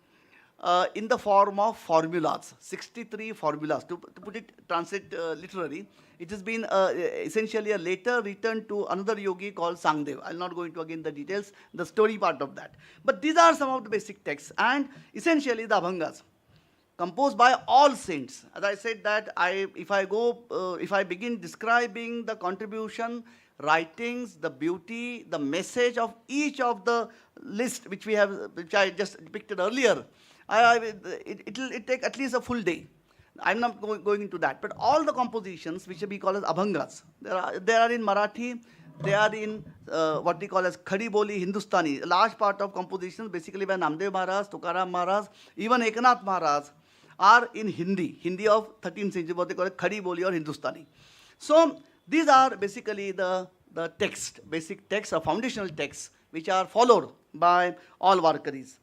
in the form of formulas, 63 formulas. To put it, translate literally, it has been essentially a letter written to another yogi called Sangdev. I'll not go into again the details, the story part of that. But these are some of the basic texts, and essentially the Abhangas, composed by all saints. As I said that if I begin describing the contribution, writings, the beauty, the message of each of the list which I just depicted earlier, it will take at least a full day. I'm not going into that. But all the compositions which we call as Abhangas, they are in Marathi, they are in what we call as Khadi Boli Hindustani. A large part of compositions basically by Namdev Maharaj, Tukaram Maharaj, even Eknath Maharaj are in Hindi of 13th century, what they call it Khadi Boli or Hindustani. So these are basically the text, basic texts or foundational texts which are followed by all Varkaris.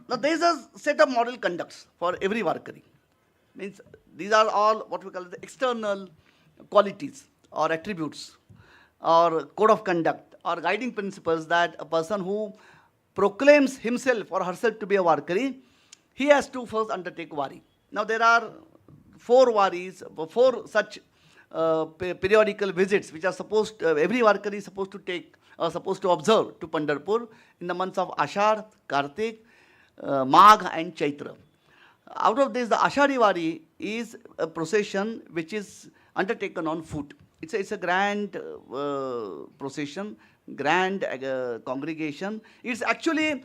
Now there is a set of moral conducts for every Varkari. Means these are all what we call the external qualities or attributes or code of conduct or guiding principles that a person who proclaims himself or herself to be a Varkari, he has to first undertake Vari. Now there are 4 Varis, 4 such periodical visits which are supposed, every Varkari is supposed to take or supposed to observe to Pandharpur in the months of Ashad, Kartik, Magh and Chaitra. Out of this, the Ashadi Vari is a procession which is undertaken on foot. It's a grand procession, grand congregation. It's actually,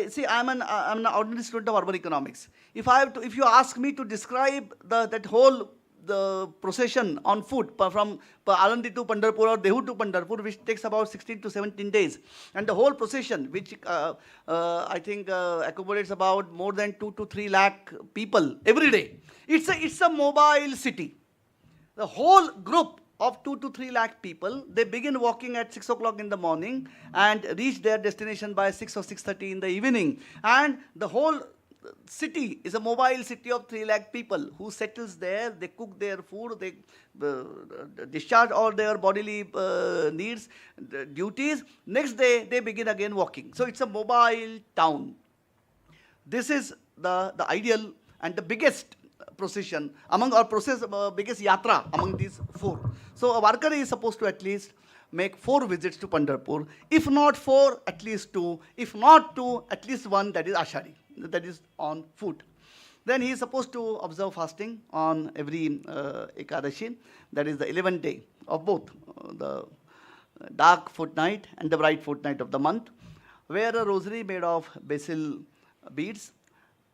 see, I'm an ordinary student of urban economics. If you ask me to describe that whole the procession on foot from Alandi to Pandharpur or Dehu to Pandharpur, which takes about 16 to 17 days, and the whole procession, which I think accommodates about more than 2 to 3 lakh people every day. It's a mobile city. The whole group of 2 to 3 lakh people, they begin walking at 6 o'clock in the morning and reach their destination by 6 or 6:30 in the evening. And the whole city is a mobile city of 3 lakh people who settles there, they cook their food, they discharge all their bodily needs, duties. Next day, they begin again walking. So it's a mobile town. This is the ideal and the biggest procession among our biggest yatra among these 4. So a Varkari is supposed to at least make 4 visits to Pandharpur. If not 4, at least 2. If not 2, at least 1, that is Ashadi, that is on foot. Then he is supposed to observe fasting on every Ekadashi, that is the 11th day of both the dark fortnight and the bright fortnight of the month. Wear a rosary made of basil beads.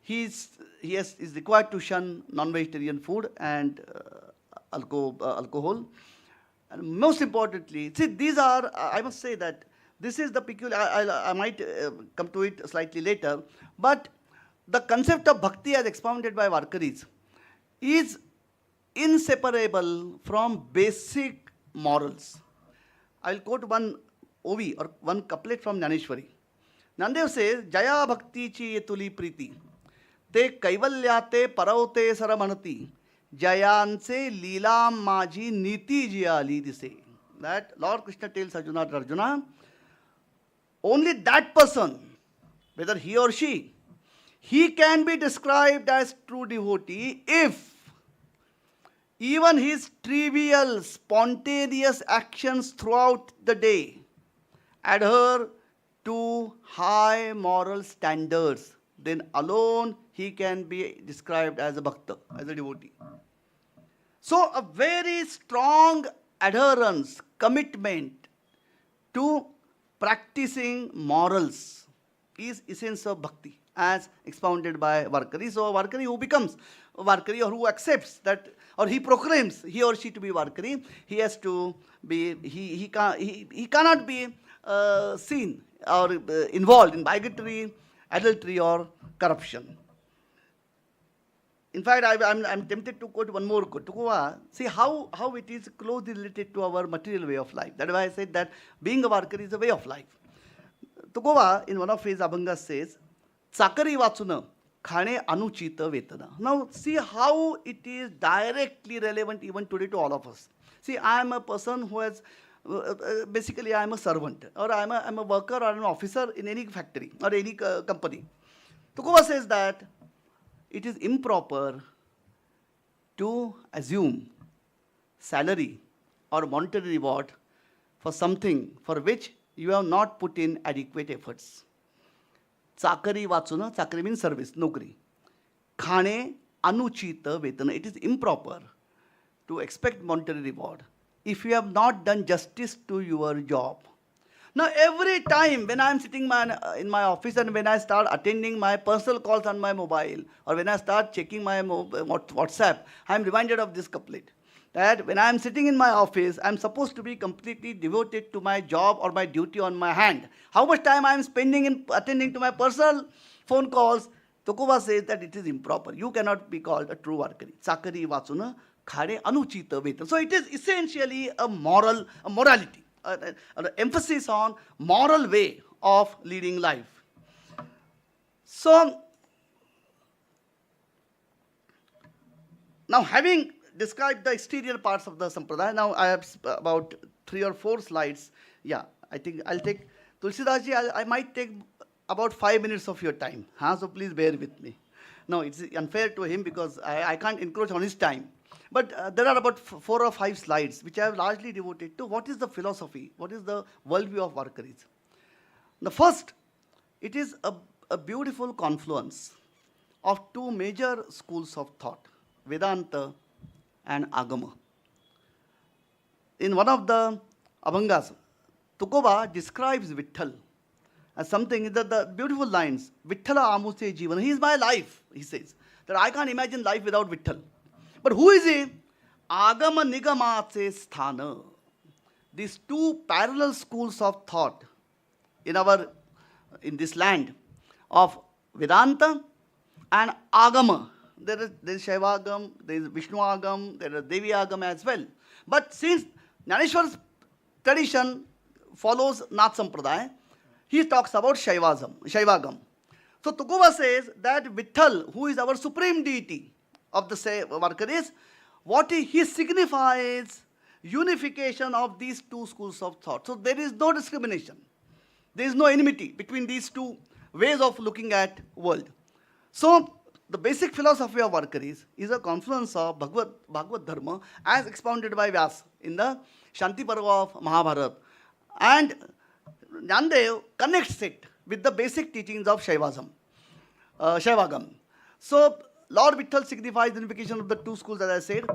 He is required to shun non-vegetarian food and alcohol. And most importantly, see, these are, I must say that this is the peculiar, I might come to it slightly later, but the concept of bhakti as expounded by Varkaris is inseparable from basic morals. I'll quote one OV or one couplet from Jnaneshwari. Nandev says, Jaya bhakti chi ye tuli priti, te kaivalyate paravte saramanati, Jayanse Leelam Maji Niti Jiyali dise. That Lord Krishna tells Arjuna, only that person, whether he or she, he can be described as true devotee if even his trivial, spontaneous actions throughout the day adhere to high moral standards. Then alone he can be described as a bhakta, as a devotee. So a very strong adherence, commitment to practicing morals is essence of bhakti as expounded by Varkari. So a Varkari who becomes a Varkari or who accepts that or he proclaims he or she to be Varkari, he has to be, he cannot be seen or involved in bigotry, adultery or corruption. in fact, I'm tempted to quote one more quote. Tukova, see how it is closely related to our material way of life. That's why I said that being a worker is a way of life. Tukova, in one of his Abhangas says, Sakari vachuna, khane anuchita vetana. Now, see how it is directly relevant even today to all of us. See, I am a person who has, basically I am a servant, or I'm a worker or an officer in any factory or any company. Tukova says that it is improper to assume salary or monetary reward for something for which you have not put in adequate efforts. Chakari vachuna, chakari means service, nokri. Khane anuchita vetana. It is improper to expect monetary reward if you have not done justice to your job. Now, every time when I am sitting in my office and when I start attending my personal calls on my mobile, or when I start checking my WhatsApp, I am reminded of this couplet. That when I am sitting in my office, I am supposed to be completely devoted to my job or my duty on my hand. How much time I am spending in attending to my personal phone calls, Tokuva says that it is improper. You cannot be called a true worker. Sakari vachuna khare anuchita vetan. So it is essentially a morality. An emphasis on moral way of leading life. So, now having described the exterior parts of the Sampradaya, now I have about 3 or 4 slides. Yeah, I think I'll take, Tulsidas ji, I might take about 5 minutes of your time. So please bear with me. No, it's unfair to him because I can't encroach on his time. But there are about 4 or 5 slides which I have largely devoted to what is the philosophy, what is the worldview of Varkaris. The first, it is a beautiful confluence of 2 major schools of thought, Vedanta and Agama. In one of the Abhangas, Tukoba describes Vitthal as something, the beautiful lines, Vitthala Amuse Jivan, he is my life, he says, that I can't imagine life without Vitthal. But who is he? Agama Nigamatse Sthana. These 2 parallel schools of thought in this land of Vedanta and Agama. There is Shaiva Agam, there is Vishnu Agam, there is Devi Agam as well. But since Jnaneshwar's tradition follows Nath Sampradaya, he talks about Shaivagam. So Tukova says that Vitthal, who is our supreme deity of the Varkaris, what he signifies unification of these 2 schools of thought. So there is no discrimination. There is no enmity between these 2 ways of looking at world. So the basic philosophy of Varkaris is a confluence of Bhagavad Dharma as expounded by Vyas in the Shanti Parva of Mahabharata. And Jnandev connects it with the basic teachings of Shaivagam. So Lord Vitthal signifies the unification of the 2 schools, as I said.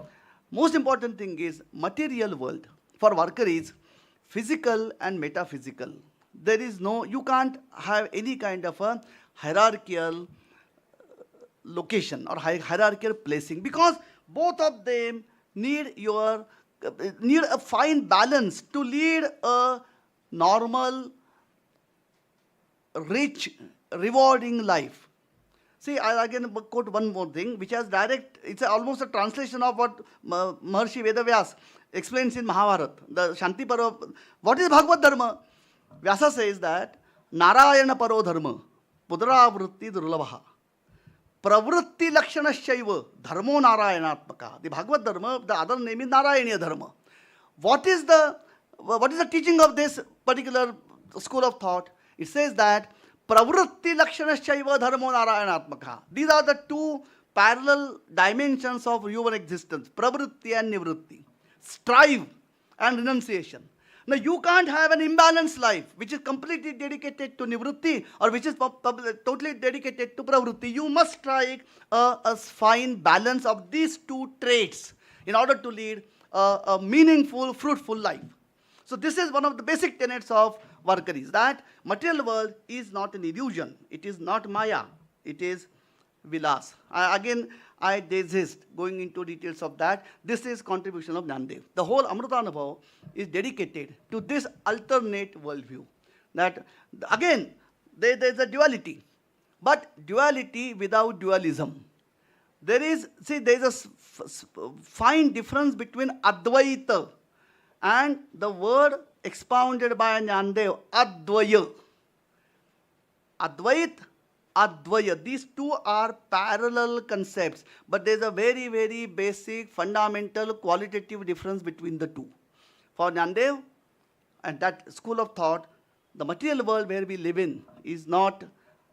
Most important thing is material world. For Varkaris, physical and metaphysical. There is no, you can't have any kind of a hierarchical location or hierarchical placing, because both of them need a fine balance to lead a normal, rich, rewarding life. See, I'll again quote one more thing, which has it's almost a translation of what Maharshi Vedavyas explains in Mahabharata, the Shanti Parva. What is Bhagavad Dharma? Vyasa says that, Narayana Paro Dharma, Pudravritti Durlabha, Pravritti Lakshanashaiva, Dharmo Narayanatmaka. The Bhagavad Dharma, the other name is Narayaniya Dharma. What is the teaching of this particular school of thought? It says that, Pravritti Lakshanashaiva Dharmo Narayanatmaka. These are the 2 parallel dimensions of human existence, Pravritti and Nivritti. Strive and renunciation. Now, you can't have an imbalanced life which is completely dedicated to Nivritti or which is totally dedicated to Pravritti. You must strike a fine balance of these 2 traits in order to lead a meaningful, fruitful life. So this is one of the basic tenets of Varkaris, that material world is not an illusion. It is not Maya. It is Vilas. I desist going into details of that. This is contribution of Jnandev. The whole Amritanubhav is dedicated to this alternate worldview. That again, there is a duality. But duality without dualism. there is a fine difference between Advaita and the word expounded by Nyandev, Advaya. Advait, Advaya. These two are parallel concepts, but there is a very, very basic, fundamental, qualitative difference between the two. For Nyandev and that school of thought, the material world where we live in is not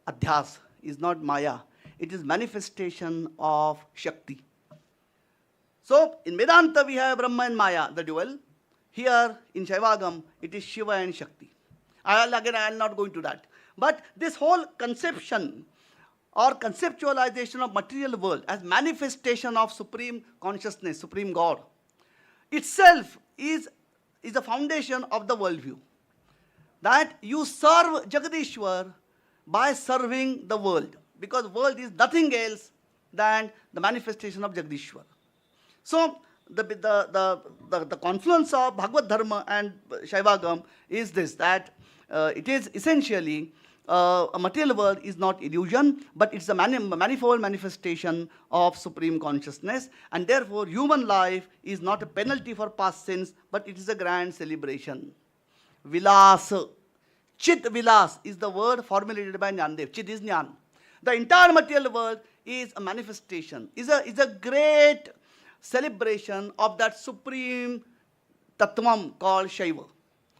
Adhyas, is not Maya. It is manifestation of Shakti. So, in Vedanta we have Brahma and Maya, the dual. Here in Shaivagam, it is Shiva and Shakti. I will not go into that. But this whole conception or conceptualization of material world as manifestation of supreme consciousness, supreme God, itself is the foundation of the worldview. That you serve Jagadishwar by serving the world, because world is nothing else than the manifestation of Jagadishwar. So the confluence of Bhagavad Dharma and Shaivagam is this, that it is essentially a material world is not illusion, but it's a manifold manifestation of supreme consciousness, and therefore human life is not a penalty for past sins, but it is a grand celebration. Vilas, Chit Vilas is the word formulated by Nyandev. Chit is Nyan. The entire material world is a manifestation, is a great celebration of that supreme Tattvam called Shaiva.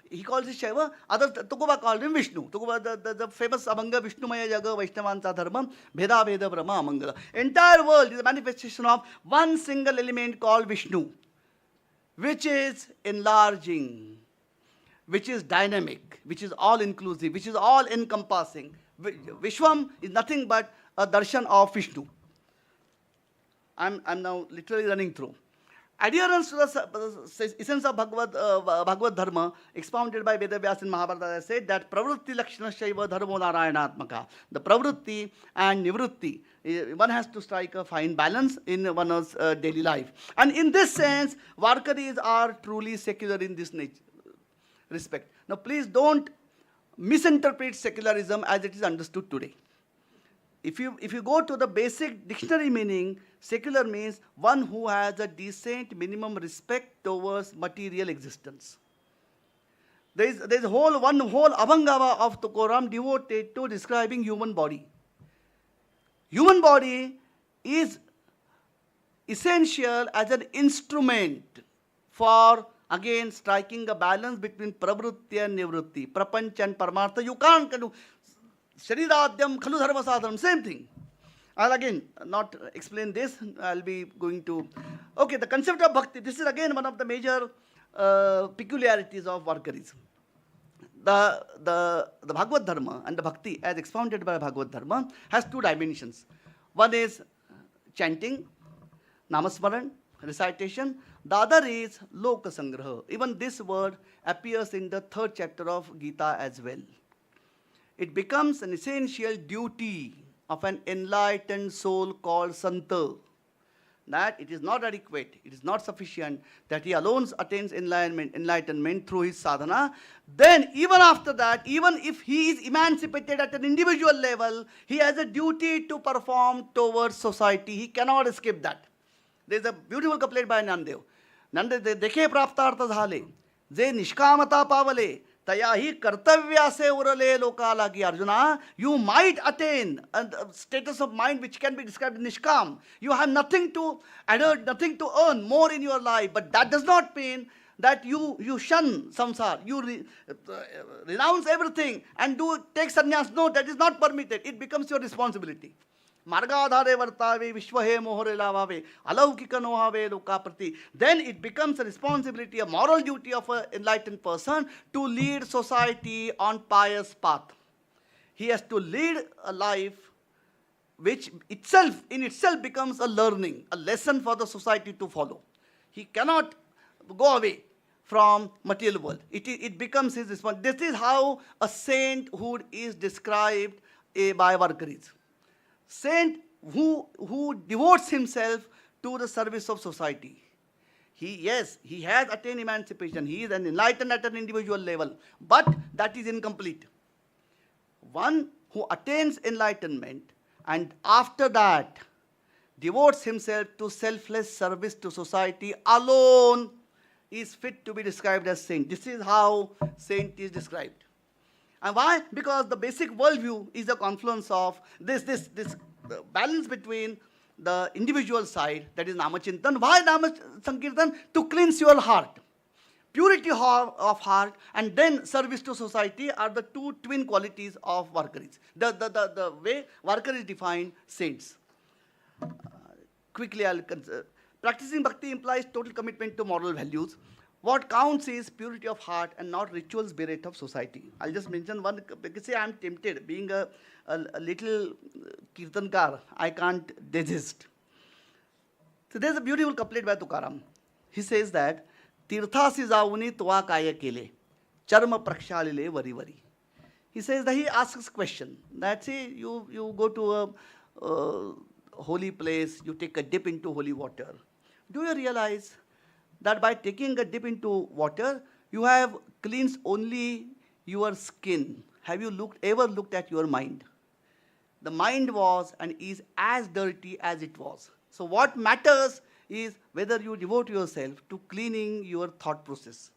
He calls it Shaiva. Others, Tukuba called him Vishnu. Tukuba, the famous Abhanga Vishnumaya Jaga Vaishnavansa Dharmam Bheda Veda Brahma Amangala. Entire world is a manifestation of one single element called Vishnu, which is enlarging, which is dynamic, which is all inclusive, which is all encompassing. Vishwam is nothing but a darshan of Vishnu. I'm now literally running through. Adherence to the essence of Bhagavad Dharma, expounded by Vedavyas in Mahabharata, said that pravrutti lakshana shaiva dharmo narayanatmaka. The pravrutti and nivrutti, one has to strike a fine balance in one's daily life. And in this sense, Varkaris are truly secular in this respect. Now please don't misinterpret secularism as it is understood today. If you go to the basic dictionary meaning, secular means one who has a decent minimum respect towards material existence. There is one whole Abhangava of Tukoram devoted to describing human body. Human body is essential as an instrument for, again, striking a balance between pravrutti and nivrutti, prapancha and paramartha. You can't do Sharidadhyam Khalu Dharma Sadhanam, same thing. I'll again not explain this. I'll be going to. Okay, the concept of bhakti. This is again one of the major peculiarities of Varkaris. The Bhagavad Dharma and the bhakti, as expounded by Bhagavad Dharma, has two dimensions. One is chanting, namasmaran, recitation. The other is loka sangraha. Even this word appears in the 3rd chapter of Gita as well. It becomes an essential duty of an enlightened soul called Santa, that it is not adequate, it is not sufficient, that he alone attains enlightenment through his sadhana. Then even after that, even if he is emancipated at an individual level, he has a duty to perform towards society. He cannot escape that. There is a beautiful couplet by Nyandev. Nyandev, dekhe praptartha dhale, je nishkamata pavale, Tayahi kartavyase urale lokalagi Arjuna. You might attain a status of mind which can be described as nishkam. You have nothing to add, nothing to earn more in your life, but that does not mean that you shun samsara, you renounce everything and take sannyas. No, that is not permitted. It becomes your responsibility. Margadhare vartave vishwahe mohore lavave alaukika nohave lokaprati. Then it becomes a responsibility, a moral duty of an enlightened person to lead society on pious path. He has to lead a life which in itself becomes a learning, a lesson for the society to follow. He cannot go away from material world. It becomes his responsibility. This is how a sainthood is described by Varkaris. Saint who devotes himself to the service of society. He has attained emancipation. He is an enlightened at an individual level, but that is incomplete. One who attains enlightenment and after that devotes himself to selfless service to society alone is fit to be described as saint. This is how saint is described. And why? Because the basic worldview is a confluence of this balance between the individual side, that is Namachintan. Why Namasankirtan? To cleanse your heart. Purity of heart and then service to society are the two twin qualities of Varkaris. The way Varkaris define saints. Quickly, practicing bhakti implies total commitment to moral values. What counts is purity of heart and not ritual spirit of society. I'll just mention one, because say I'm tempted, being a little kirtankar, I can't desist. So there's a beautiful couplet by Tukaram. He says that, Tirthasi जाऊनी तुवा काय केले, charma prakshalile vari vari. He says that he asks question that say you go to a holy place, you take a dip into holy water. Do you realize that by taking a dip into water, you have cleansed only your skin? Have you ever looked at your mind? The mind was and is as dirty as it was. So what matters is whether you devote yourself to cleaning your thought process.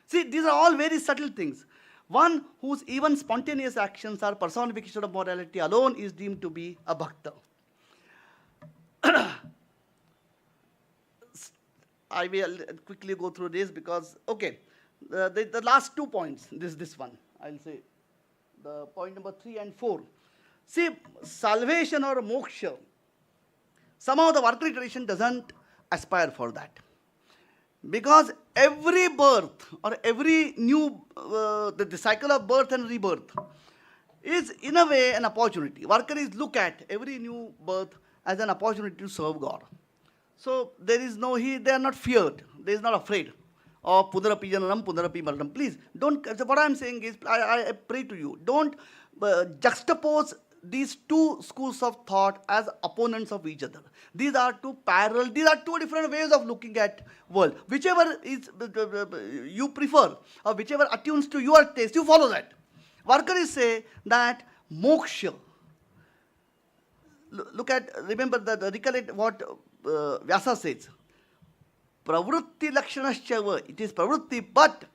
See, these are all very subtle things. One whose even spontaneous actions are personification of morality alone is deemed to be a bhakta. I will quickly go through this because, okay, the last 2 points, this one, I'll say, the point number 3 and 4. See, salvation or moksha, somehow the Varkari tradition doesn't aspire for that. Because every birth or every new, the cycle of birth and rebirth is in a way an opportunity. Varkaris look at every new birth as an opportunity to serve God. So there is no, they are not feared. They are not afraid of Punarapi Jananam, Punarapi Maranam. Please don't, what I am saying is, I pray to you, don't juxtapose these two schools of thought as opponents of each other. These are two parallel, these are two different ways of looking at world. Whichever is you prefer or whichever attunes to your taste, you follow that. Varkaris say that moksha, look at, remember recollect what Vyasa says. Pravrutti lakshanascha, it is pravrutti, but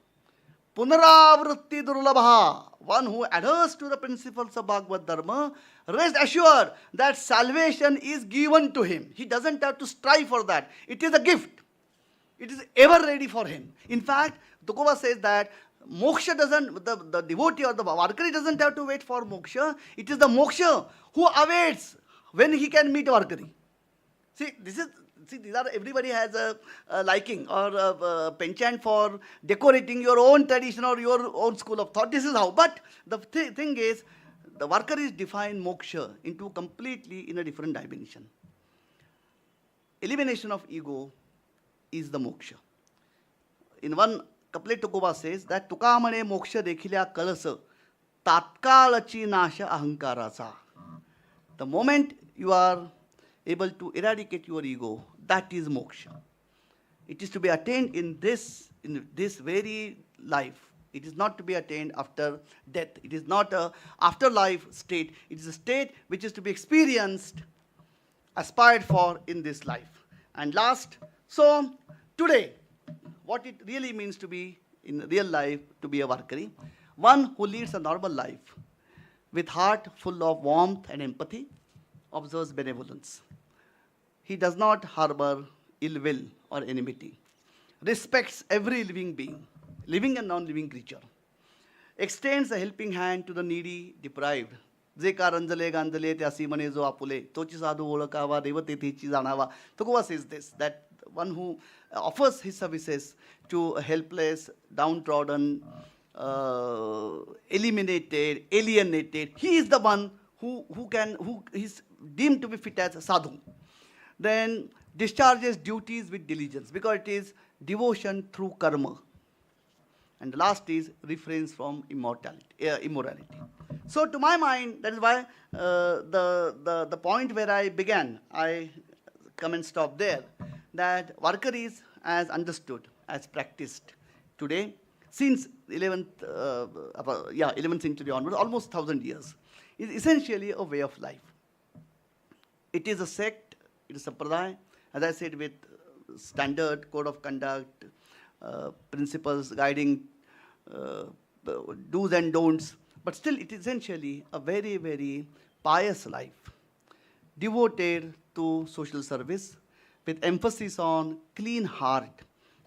punaravrutti durlabha, one who adheres to the principles of Bhagavad Dharma, rest assured that salvation is given to him. He doesn't have to strive for that. It is a gift. It is ever ready for him. In fact, Tukoba says that moksha doesn't, the devotee or the Varkari doesn't have to wait for moksha. It is the moksha who awaits when he can meet Varkari. See, these are, everybody has a liking or a penchant for decorating your own tradition or your own school of thought. This is how. But the thing is, the Varkaris define moksha into completely in a different dimension. Elimination of ego is the moksha. In one couplet, Tukoba says that Tukamane moksha dekhilya kalasa tatkalachi nasha ahankarasa. The moment you are able to eradicate your ego, that is moksha. It is to be attained in this very life. It is not to be attained after death. It is not a afterlife state. It is a state which is to be experienced, aspired for in this life. And last, so today, what it really means to be in real life, to be a Varkari, one who leads a normal life with heart full of warmth and empathy, observes benevolence. He does not harbor ill will or enmity, respects every living being, living and non-living creature, extends a helping hand to the needy, deprived. जे का रंजले गांजले ते असी मने जो आपुले तोची साधू ओळखावा देवते Techi जाणावा. Tukoba says this, that one who offers his services to helpless, downtrodden, eliminated, alienated, he is the one who is deemed to be fit as a sadhu. Then discharges duties with diligence, because it is devotion through karma. And the last is refrains from immorality. So to my mind, that is why the point where I began, I come and stop there, that Varkaris as understood, as practiced today, since 11th century onwards, almost 1,000 years, is essentially a way of life. It is a sect It is Sampradaya, as I said, with standard code of conduct, principles guiding uh, do's and don'ts, but still it is essentially a very, very pious life, devoted to social service with emphasis on clean heart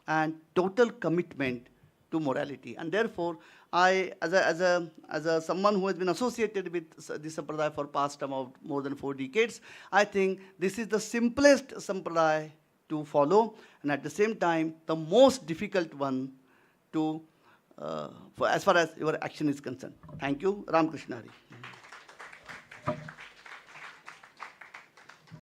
and total commitment to morality. And therefore, I, as a someone who has been associated with this sampradaya for past about more than 4 decades, I think this is the simplest sampradaya to follow, and at the same time, the most difficult one to, as far as your action is concerned. Thank you. Ram Krishna Hari.